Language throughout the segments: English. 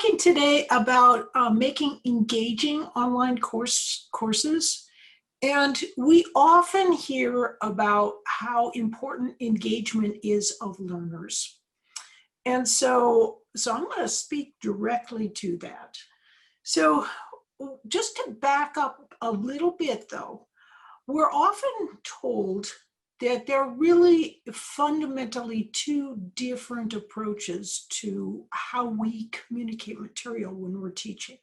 talking today about making engaging online courses. And we often hear about how important engagement is of learners. And so I'm going to speak directly to that. So just to back up a little bit though, we're often told that there are really fundamentally two different approaches to how we communicate material when we're teaching.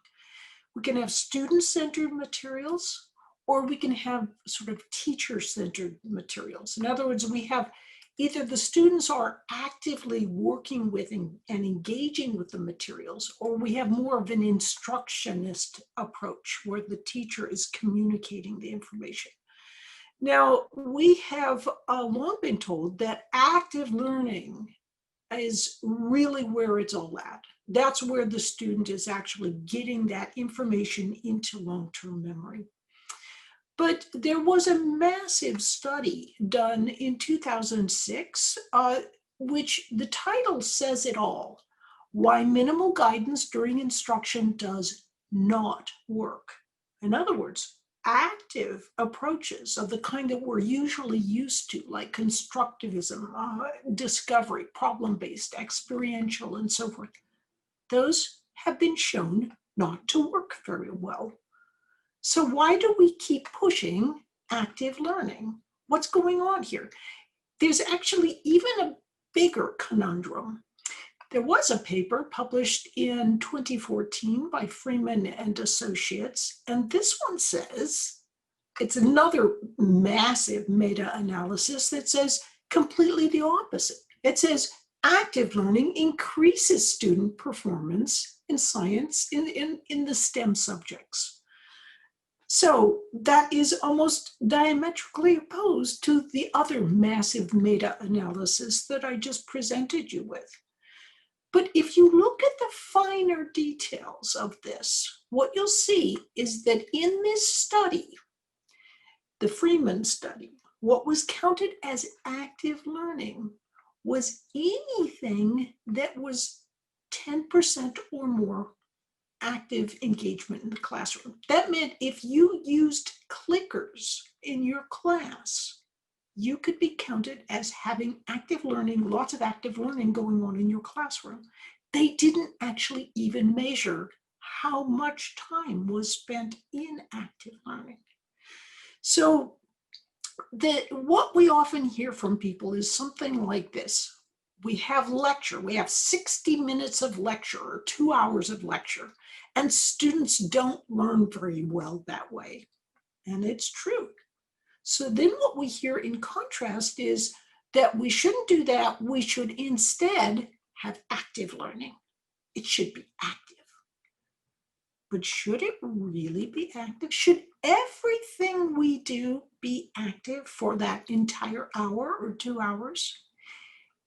We can have student-centered materials, or we can have sort of teacher-centered materials. In other words, we have either the students are actively working with and engaging with the materials, or we have more of an instructionist approach where the teacher is communicating the information. Now, we have long been told that active learning is really where it's all at. That's where the student is actually getting that information into long-term memory. But there was a massive study done in 2006, which the title says it all: Why Minimal Guidance During Instruction Does Not Work. In other words, active approaches of the kind that we're usually used to, like constructivism, discovery, problem-based, experiential, and so forth, those have been shown not to work very well. So why do we keep pushing active learning? What's going on here? There's actually even a bigger conundrum. There was a paper published in 2014 by Freeman and Associates, and this one says, it's another massive meta-analysis that says completely the opposite. It says active learning increases student performance in science in the STEM subjects. So that is almost diametrically opposed to the other massive meta-analysis that I just presented you with. But if you look at the finer details of this, what you'll see is that in this study, the Freeman study, what was counted as active learning was anything that was 10% or more active engagement in the classroom. That meant if you used clickers in your class, you could be counted as having active learning, lots of active learning going on in your classroom. They didn't actually even measure how much time was spent in active learning. So what we often hear from people is something like this. We have lecture, we have 60 minutes of lecture or 2 hours of lecture, and students don't learn very well that way. And it's true. So then what we hear in contrast is that we shouldn't do that. We should instead have active learning. It should be active. But should it really be active? Should everything we do be active for that entire hour or 2 hours?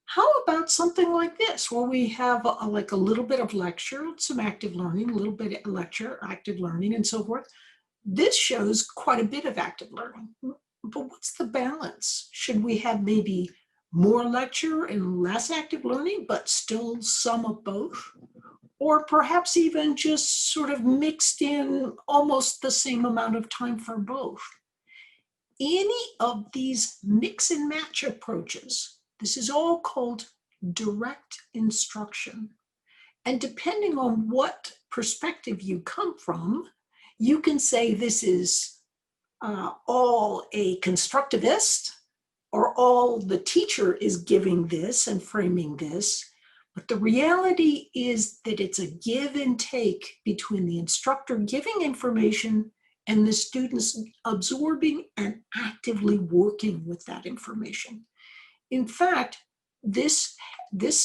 How about something like this, where we have like a little bit of lecture, some active learning, a little bit of lecture, active learning, and so forth? This shows quite a bit of active learning. But what's the balance? Should we have maybe more lecture and less active learning, but still some of both? Or perhaps even just sort of mixed in almost the same amount of time for both? Any of these mix and match approaches, this is all called direct instruction. And depending on what perspective you come from, you can say this is all a constructivist, or all the teacher is giving this and framing this. But the reality is that it's a give and take between the instructor giving information and the students absorbing and actively working with that information. In fact, this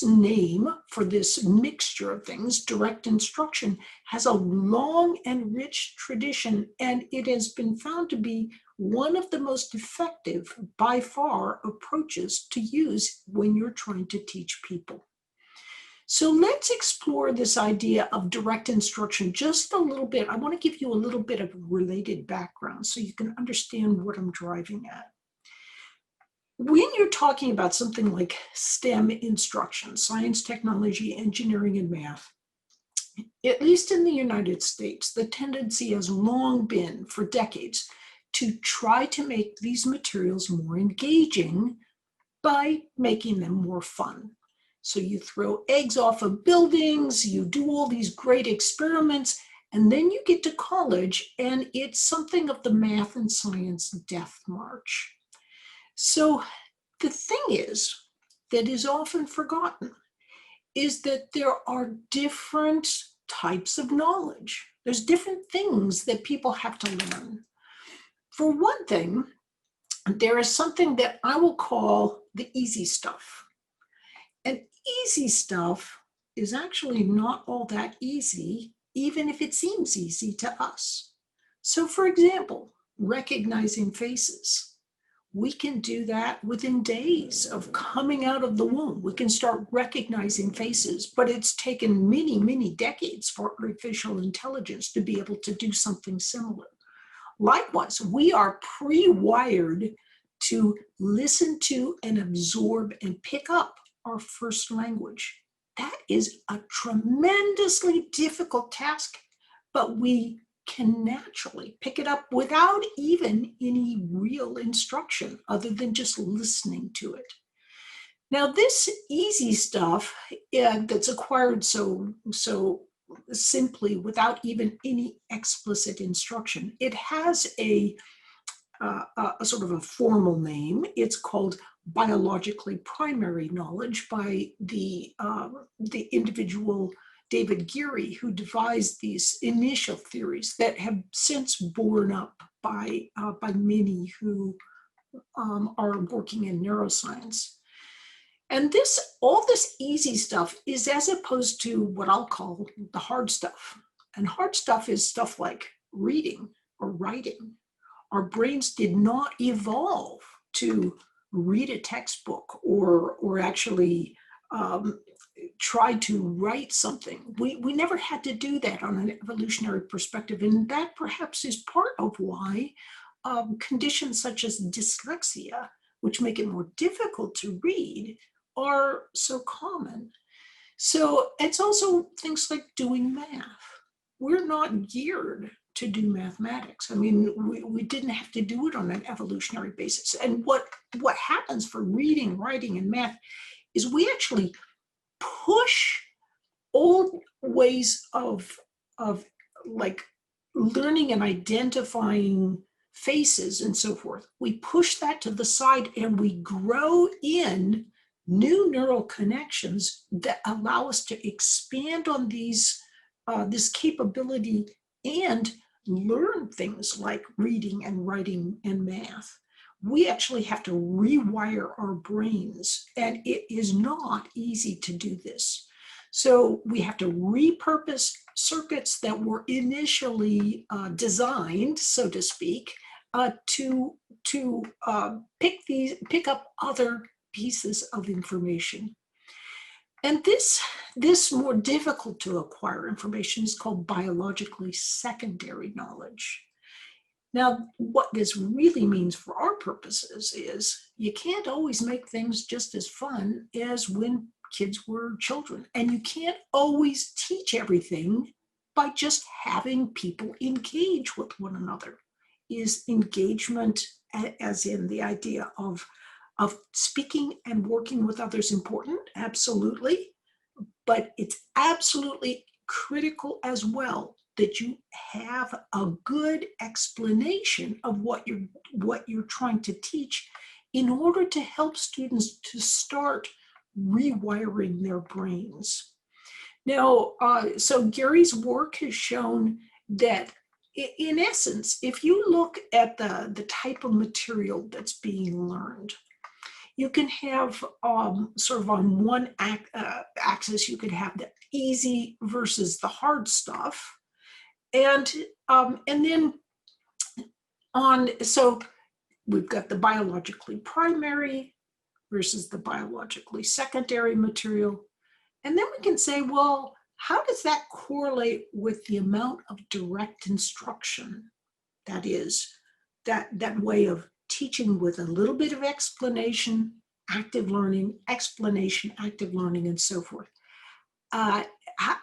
name for this mixture of things, direct instruction, has a long and rich tradition, and it has been found to be one of the most effective, by far, approaches to use when you're trying to teach people. So let's explore this idea of direct instruction just a little bit. I want to give you a little bit of related background so you can understand what I'm driving at. When you're talking about something like STEM instruction, science, technology, engineering, and math, at least in the United States, the tendency has long been for decades to try to make these materials more engaging by making them more fun. So you throw eggs off of buildings, you do all these great experiments, and then you get to college and it's something of the math and science death march. So the thing is that is often forgotten is that there are different types of knowledge. There's different things that people have to learn. For one thing, there is something that I will call the easy stuff. And easy stuff is actually not all that easy, even if it seems easy to us. So for example, recognizing faces. We can do that within days of coming out of the womb. We can start recognizing faces, but it's taken many, many decades for artificial intelligence to be able to do something similar. Likewise, we are pre-wired to listen to and absorb and pick up our first language. That is a tremendously difficult task, but we can naturally pick it up without even any real instruction other than just listening to it. Now, this easy stuff that's acquired so simply without even any explicit instruction, it has a sort of a formal name. It's called biologically primary knowledge by the individual David Geary, who devised these initial theories that have since borne up by many who are working in neuroscience. And all this easy stuff is as opposed to what I'll call the hard stuff. And hard stuff is stuff like reading or writing. Our brains did not evolve to read a textbook or actually try to write something. We never had to do that on an evolutionary perspective. And that perhaps is part of why conditions such as dyslexia, which make it more difficult to read, are so common. So it's also things like doing math. We're not geared to do mathematics. I mean, we didn't have to do it on an evolutionary basis. And what happens for reading, writing, and math is we actually push old ways of like learning and identifying faces and so forth. We push that to the side and we grow in new neural connections that allow us to expand on this capability and learn things like reading and writing and math. We actually have to rewire our brains, and it is not easy to do this. So we have to repurpose circuits that were initially designed, so to speak, to pick up other pieces of information. And this more difficult to acquire information is called biologically secondary knowledge. Now, what this really means for our purposes is you can't always make things just as fun as when kids were children. And you can't always teach everything by just having people engage with one another. Is engagement, as in the idea of speaking and working with others, important? Absolutely. But it's absolutely critical as well that you have a good explanation of what you're trying to teach in order to help students to start rewiring their brains. Now, so Gary's work has shown that in essence, if you look at the type of material that's being learned, you can have sort of on one axis, you could have the easy versus the hard stuff. And then so we've got the biologically primary versus the biologically secondary material. And then we can say, well, how does that correlate with the amount of direct instruction? That is, that way of teaching with a little bit of explanation, active learning, explanation, active learning, and so forth.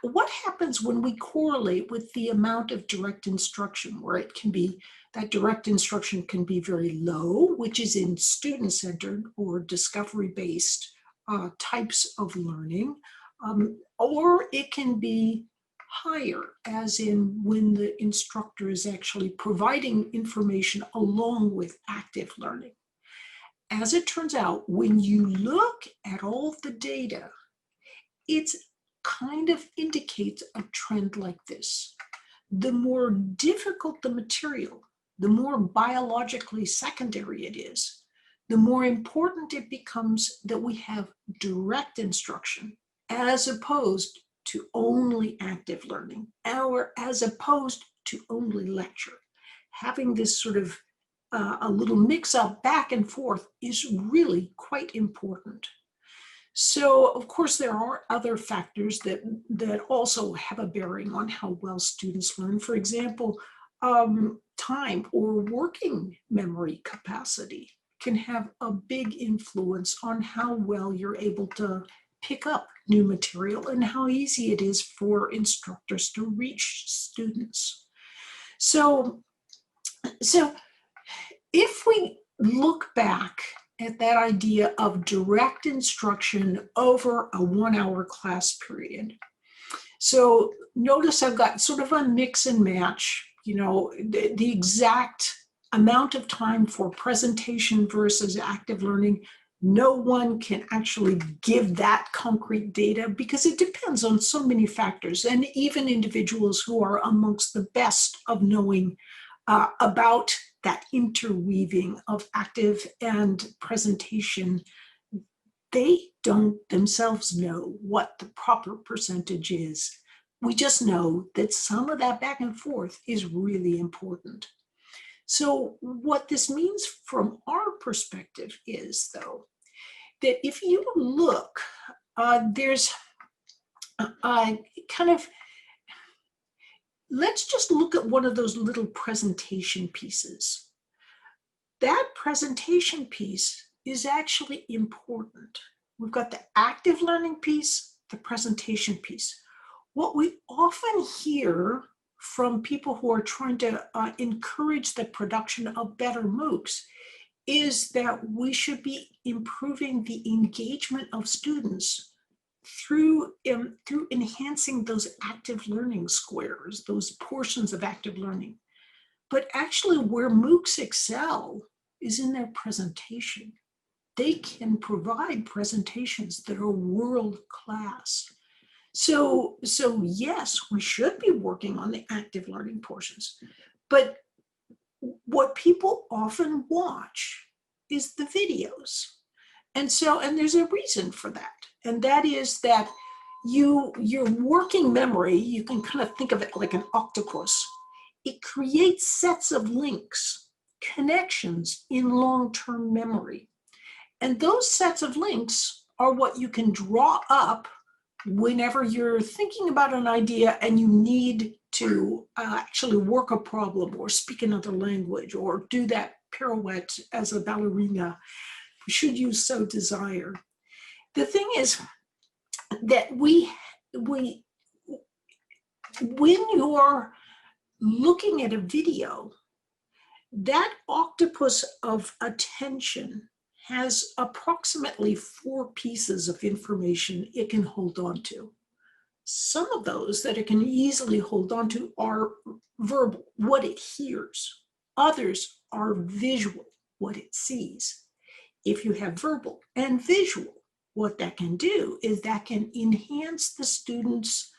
what happens when we correlate with the amount of direct instruction, where it can be that direct instruction can be very low, which is in student-centered or discovery-based types of learning, or it can be higher, as in when the instructor is actually providing information along with active learning. As it turns out, when you look at all the data, it's kind of indicates a trend like this. The more difficult the material, the more biologically secondary it is, the more important it becomes that we have direct instruction as opposed to only active learning, or as opposed to only lecture. Having this sort of a little mix up back and forth is really quite important. So, of course, there are other factors that also have a bearing on how well students learn. For example, time or working memory capacity can have a big influence on how well you're able to pick up new material and how easy it is for instructors to reach students. So if we look back at that idea of direct instruction over a 1-hour class period. So notice I've got sort of a mix and match, the exact amount of time for presentation versus active learning. No one can actually give that concrete data because it depends on so many factors, and even individuals who are amongst the best of knowing about that interweaving of active and presentation, they don't themselves know what the proper percentage is. We just know that some of that back and forth is really important. So what this means from our perspective is, though, that if you look, there's kind of, let's just look at one of those little presentation pieces. That presentation piece is actually important. We've got the active learning piece, the presentation piece. What we often hear from people who are trying to encourage the production of better MOOCs is that we should be improving the engagement of students through enhancing those active learning squares, those portions of active learning. But actually where MOOCs excel is in their presentation. They can provide presentations that are world-class. So yes, we should be working on the active learning portions, but what people often watch is the videos. And there's a reason for that. And that is that your working memory, you can kind of think of it like an octopus. It creates sets of links, connections in long-term memory. And those sets of links are what you can draw up whenever you're thinking about an idea and you need to actually work a problem or speak another language or do that pirouette as a ballerina, should you so desire. The thing is that when you're looking at a video, that octopus of attention has approximately 4 pieces of information it can hold on to. Some of those that it can easily hold on to are verbal, what it hears. Others are visual, what it sees. If you have verbal and visual, what that can do is that can enhance the student's,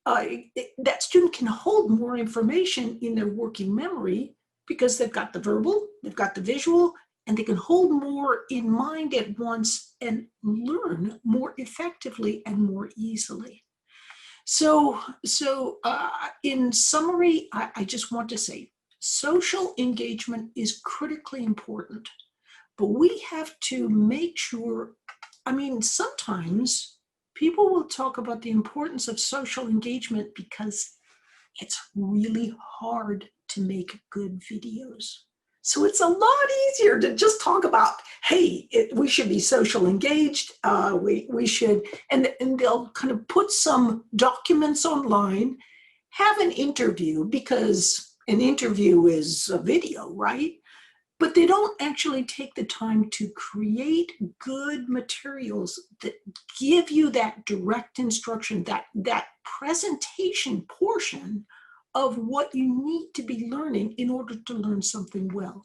that student can hold more information in their working memory because they've got the verbal, they've got the visual, and they can hold more in mind at once and learn more effectively and more easily. So in summary, I just want to say, social engagement is critically important, but we have to make sure, sometimes people will talk about the importance of social engagement because it's really hard to make good videos. So it's a lot easier to just talk about, hey, we should be social engaged. We should, and they'll kind of put some documents online, have an interview, because an interview is a video, right? But they don't actually take the time to create good materials that give you that direct instruction, that presentation portion of what you need to be learning in order to learn something well.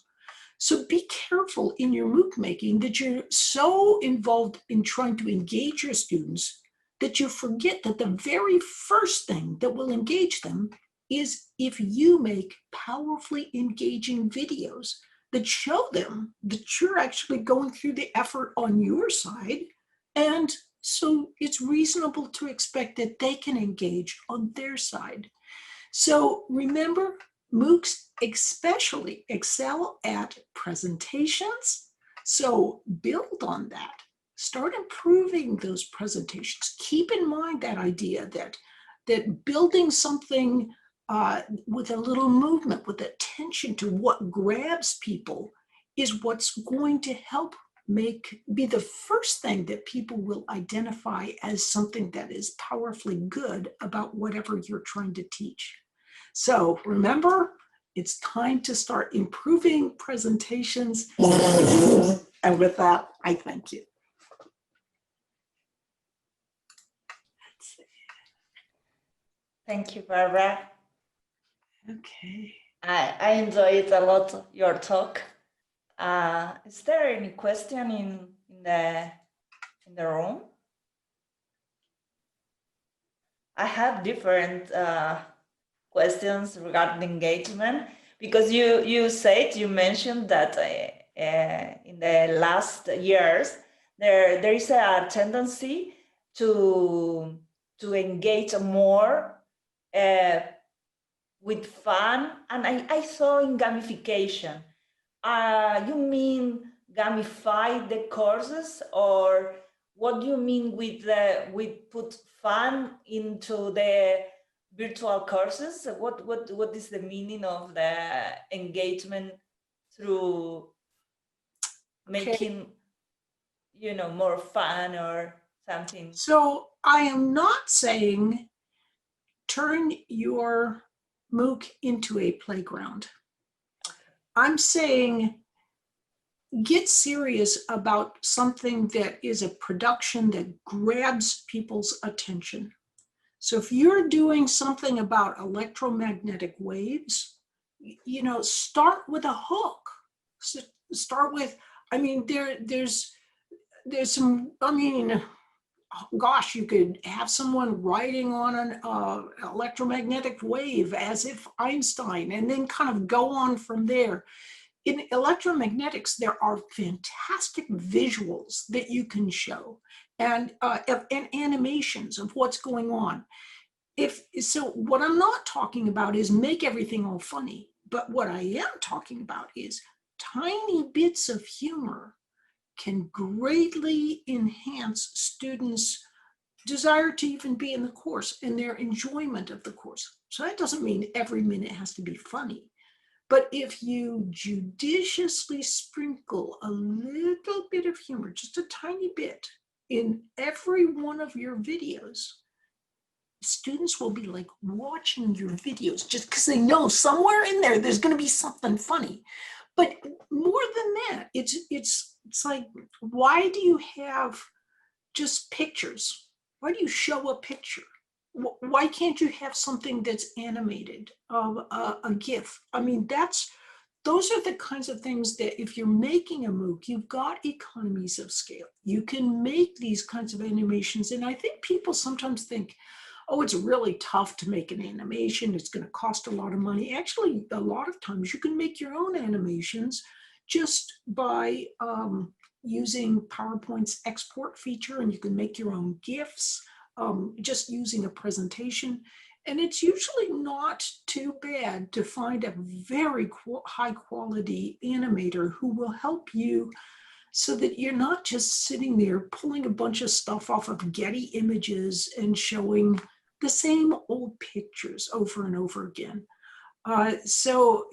So be careful in your MOOC making that you're so involved in trying to engage your students that you forget that the very first thing that will engage them is if you make powerfully engaging videos that show them that you're actually going through the effort on your side. And so it's reasonable to expect that they can engage on their side. So remember, MOOCs especially excel at presentations. So build on that. Start improving those presentations. Keep in mind that idea that building something with a little movement, with attention to what grabs people, is what's going to help be the first thing that people will identify as something that is powerfully good about whatever you're trying to teach. So remember, it's time to start improving presentations. And with that, I thank you. Thank you, Barbara. Okay. I enjoyed a lot your talk. Is there any question in the room? I have different questions regarding engagement, because you mentioned that in the last years there is a tendency to engage more with fun, and I saw in gamification. You mean gamify the courses, or what do you mean with put fun into the virtual courses? What is the meaning of the engagement through making, more fun or something? So I am not saying turn your MOOC into a playground. I'm saying get serious about something that is a production that grabs people's attention. So if you're doing something about electromagnetic waves, start with a hook. So start with, there's some, gosh, you could have someone writing on an electromagnetic wave as if Einstein, and then kind of go on from there. In electromagnetics, there are fantastic visuals that you can show, and animations of what's going on. So what I'm not talking about is make everything all funny, but what I am talking about is tiny bits of humor can greatly enhance students' desire to even be in the course and their enjoyment of the course. So that doesn't mean every minute has to be funny. But if you judiciously sprinkle a little bit of humor, just a tiny bit, in every one of your videos, students will be like watching your videos just because they know somewhere in there's going to be something funny. But more than that, it's like, why do you have just pictures? Why do you show a picture? Why can't you have something that's animated, a GIF? Those are the kinds of things that if you're making a MOOC, you've got economies of scale. You can make these kinds of animations. And I think people sometimes think, oh, it's really tough to make an animation. It's going to cost a lot of money. Actually, a lot of times you can make your own animations just by using PowerPoint's export feature, and you can make your own GIFs just using a presentation. And it's usually not too bad to find a very high quality animator who will help you so that you're not just sitting there pulling a bunch of stuff off of Getty Images and showing the same old pictures over and over again. So,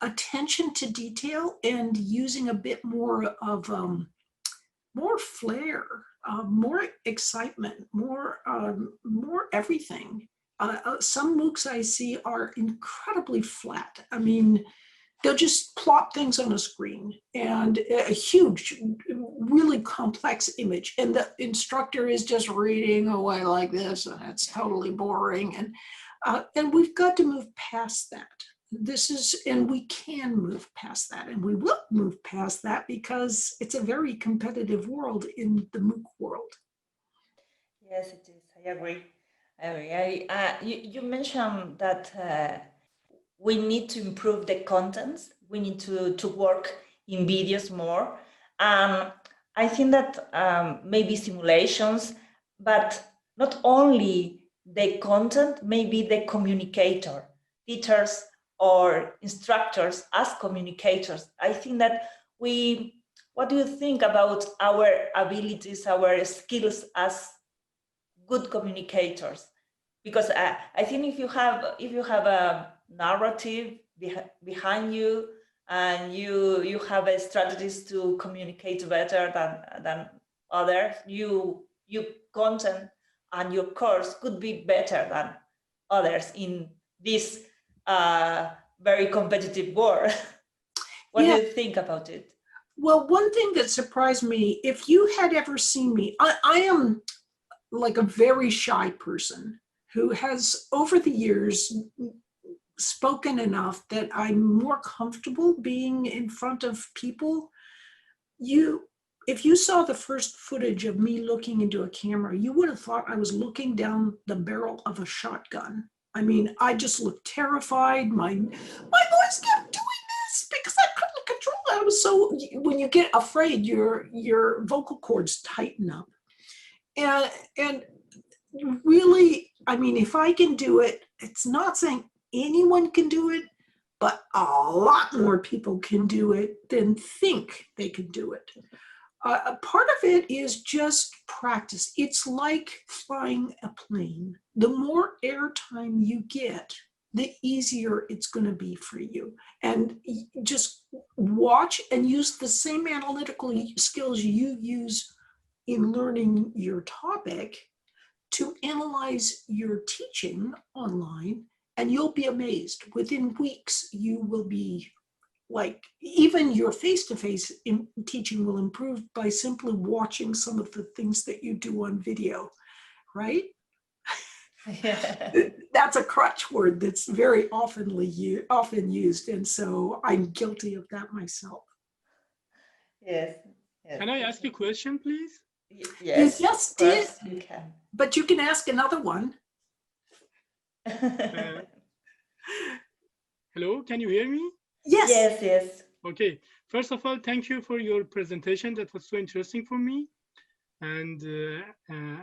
attention to detail and using a bit more of more flair, more excitement, more everything. Some MOOCs I see are incredibly flat. I mean, they'll just plop things on a screen and a huge, really complex image. And the instructor is just reading away like this, and it's totally boring. And we've got to move past that. And we can move past that, and we will move past that because it's a very competitive world in the MOOC world. Yes, it is. I agree. I agree. You mentioned that we need to improve the contents. We need to work in videos more. I think that maybe simulations, but not only the content, maybe the communicator, teachers or instructors as communicators. I think that what do you think about our abilities, our skills as good communicators? Because I think if you have a narrative behind you, and you have a strategies to communicate better than others, you content and your course could be better than others in this very competitive world. What do you think about it? Well, one thing that surprised me, if you had ever seen me, I am like a very shy person who has over the years spoken enough that I'm more comfortable being in front of people. If you saw the first footage of me looking into a camera, you would have thought I was looking down the barrel of a shotgun. I mean, I just looked terrified. My voice kept doing this because I couldn't control it. I was so, when you get afraid, your vocal cords tighten up. And really, I mean, if I can do it, it's not saying anyone can do it, but a lot more people can do it than think they can do it. A part of it is just practice. It's like flying a plane. The more airtime you get, the easier it's going to be for you. And just watch and use the same analytical skills you use in learning your topic to analyze your teaching online, and you'll be amazed. Within weeks, you will be like, even your face-to-face teaching will improve by simply watching some of the things that you do on video, right? Yeah. That's a crutch word that's very often used, and so I'm guilty of that myself. Yes. Can I ask you a question, please? Yes. You just did. You can. But you can ask another one. Hello, can you hear me? Yes. Yes, yes. Okay. First of all, thank you for your presentation. That was so interesting for me. And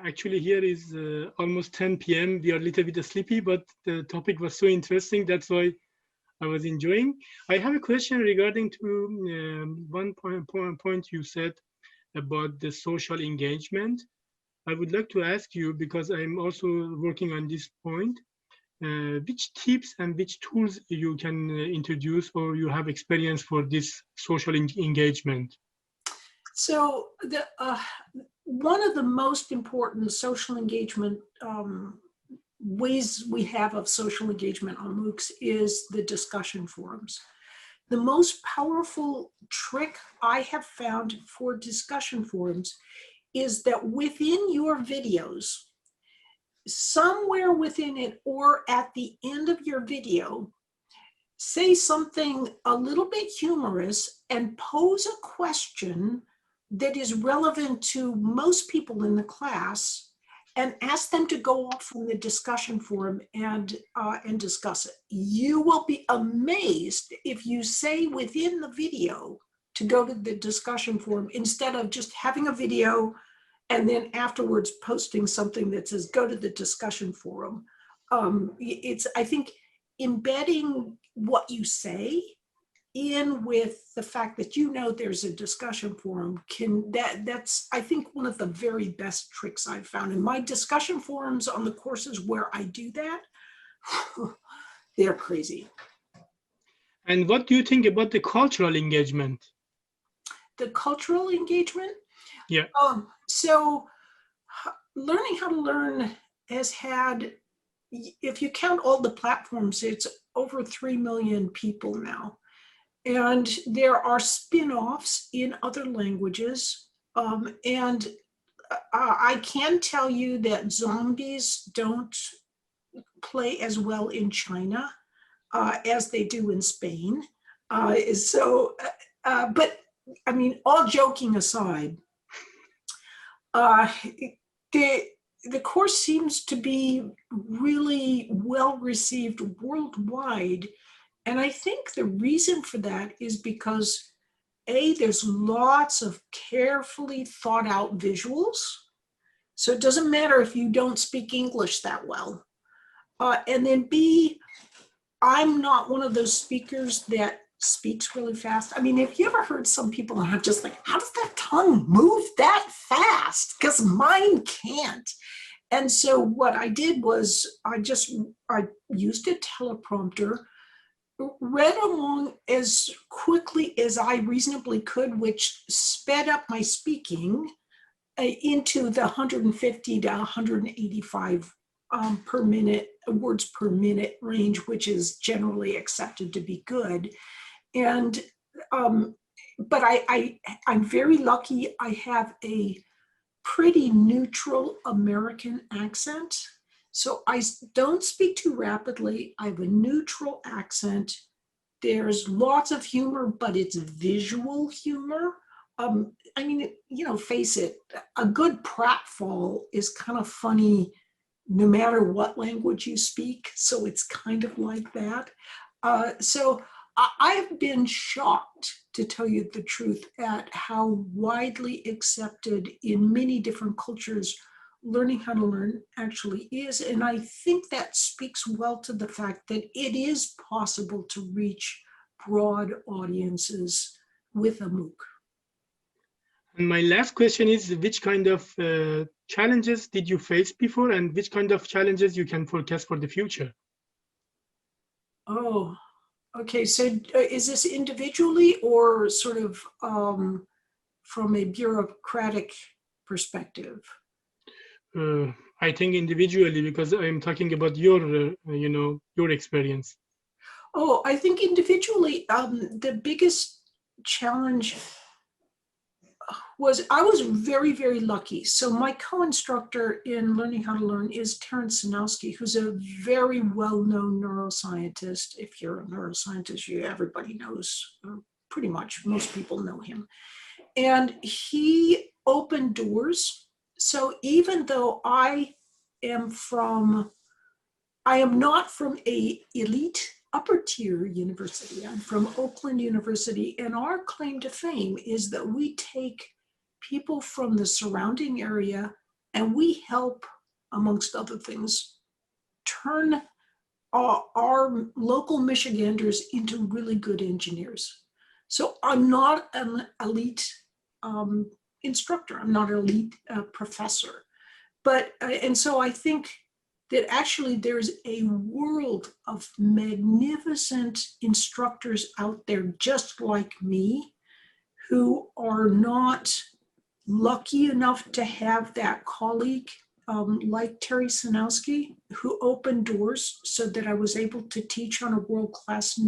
actually here is almost 10 p.m. We are a little bit sleepy, but the topic was so interesting. That's why I was enjoying. I have a question regarding to one point you said about the social engagement. I would like to ask you, because I'm also working on this point, which tips and which tools you can introduce or you have experience for this social engagement? So one of the most important social engagement ways we have of social engagement on MOOCs is the discussion forums. The most powerful trick I have found for discussion forums is that within your videos, somewhere within it or at the end of your video, say something a little bit humorous and pose a question that is relevant to most people in the class, and ask them to go off in the discussion forum and discuss it. You will be amazed if you say within the video to go to the discussion forum instead of just having a video and then afterwards posting something that says go to the discussion forum. It's, I think, embedding what you say in with the fact that there's a discussion forum that's I think one of the very best tricks I've found in my discussion forums on the courses where I do that. they're crazy. And what do you think about the cultural engagement? The cultural engagement? Yeah. So learning how to learn has had, if you count all the platforms, it's over 3 million people now. And there are spin-offs in other languages. And I can tell you that zombies don't play as well in China as they do in Spain. But I mean, all joking aside, the course seems to be really well received worldwide. And I think the reason for that is because there's lots of carefully thought out visuals. So it doesn't matter if you don't speak English that well. And then B, I'm not one of those speakers that speaks really fast. I mean, if you ever heard some people and I'm just like, how does that tongue move that fast? Because mine can't. And so what I did was I used a teleprompter, read along as quickly as I reasonably could, which sped up my speaking into the 150 to 185 per minute, words per minute range, which is generally accepted to be good. And, but I'm very lucky. I have a pretty neutral American accent. So I don't speak too rapidly. I have a neutral accent. There's lots of humor, but it's visual humor. I mean, face it, a good pratfall is kind of funny no matter what language you speak. So it's kind of like that. So I've been shocked, to tell you the truth, at how widely accepted in many different cultures learning how to learn actually is. And I think that speaks well to the fact that it is possible to reach broad audiences with a MOOC. And my last question is, which kind of challenges did you face before, and which kind of challenges you can forecast for the future? Oh, okay. So is this individually or sort of from a bureaucratic perspective? I think individually, because I'm talking about your, your experience. Oh, I think individually, the biggest challenge was I was very, very lucky. So my co-instructor in Learning How to Learn is Terrence Sanowski, who's a very well-known neuroscientist. If you're a neuroscientist, everybody knows, pretty much most people know him. And he opened doors. So even though I am not from a elite upper tier university. I'm from Oakland University, and our claim to fame is that we take people from the surrounding area and we help, amongst other things, turn our local Michiganders into really good engineers. So I'm not an elite instructor. I'm not an elite professor. But, and so I think that actually there's a world of magnificent instructors out there just like me who are not lucky enough to have that colleague like Terry Sanowski, who opened doors so that I was able to teach on a world-class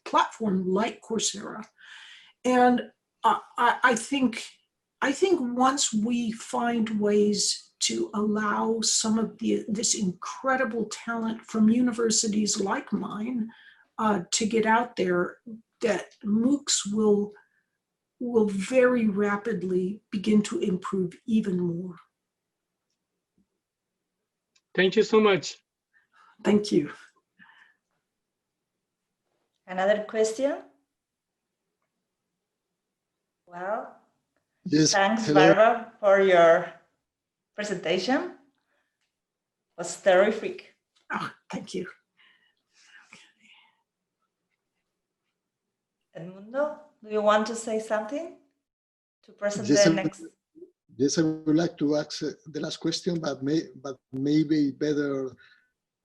platform like Coursera. And I think once we find ways to allow some of this incredible talent from universities like mine to get out there, that MOOCs will very rapidly begin to improve even more. Thank you so much. Thank you. Another question? Well, yes, thanks, hello. Barbara, for your presentation. It was terrific. Oh, thank you. Edmundo, do you want to say something to present Yes, the next? Yes, I would like to ask the last question, but maybe better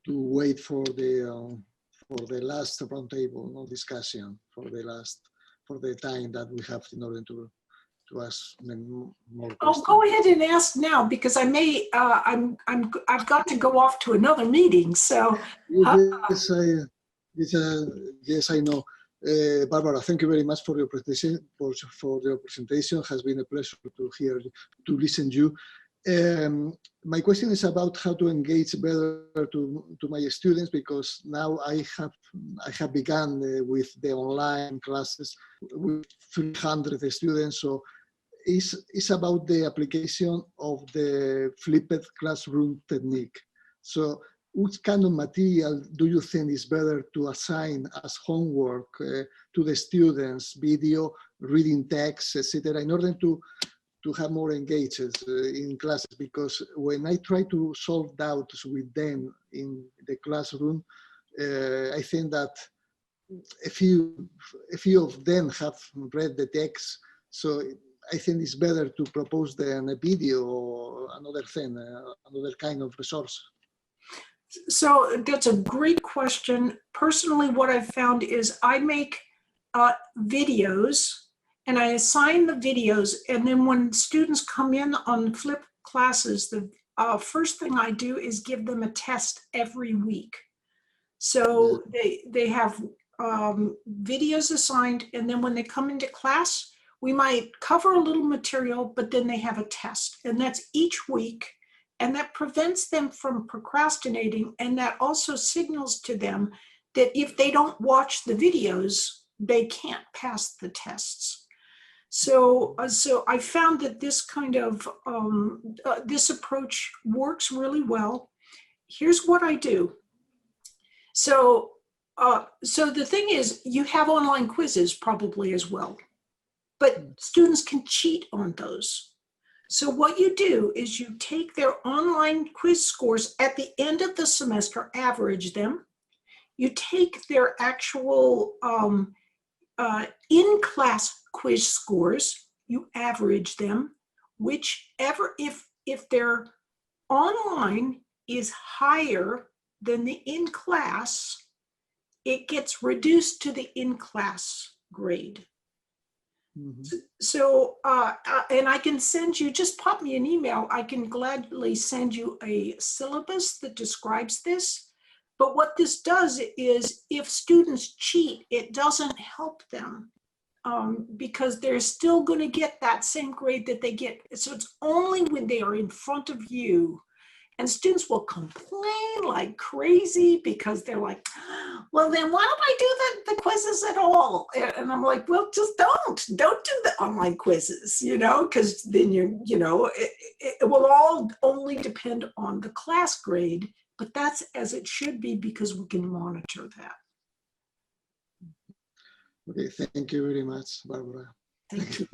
to wait for the for the last roundtable, no discussion for the time that we have in order to ask more questions. Oh, go ahead and ask now because I may. I've got to go off to another meeting. So. Yes, I know. Barbara, thank you very much for your presentation. For your presentation, it has been a pleasure to listen to you. My question is about how to engage better to my students, because now I have begun with the online classes with 300 students. So it's about the application of the flipped classroom technique. So which kind of material do you think is better to assign as homework to the students, video, reading text, etc., in order to have more engagement in classes? Because when I try to solve doubts with them in the classroom, I think that a few of them have read the text. So I think it's better to propose them a video or another thing, another kind of resource. So that's a great question. Personally, what I've found is I make videos and I assign the videos. And then when students come in on flipped classes, the first thing I do is give them a test every week. So they have videos assigned. And then when they come into class, we might cover a little material, but then they have a test. And that's each week. And that prevents them from procrastinating. And that also signals to them that if they don't watch the videos, they can't pass the tests. So I found that this kind of, this approach works really well. Here's what I do. So the thing is, you have online quizzes probably as well, but students can cheat on those. So what you do is you take their online quiz scores at the end of the semester, average them. You take their actual in-class quiz scores, you average them, whichever, if their online is higher than the in-class, it gets reduced to the in-class grade. Mm-hmm. So, and I can send you, just pop me an email. I can gladly send you a syllabus that describes this. But what this does is if students cheat, it doesn't help them because they're still going to get that same grade that they get. So it's only when they are in front of you. And students will complain like crazy because they're like, well, then why don't I do the quizzes at all? And I'm like, well, just don't do the online quizzes, because then it will all only depend on the class grade, but that's as it should be because we can monitor that. Okay, thank you very much, Barbara. Thank you.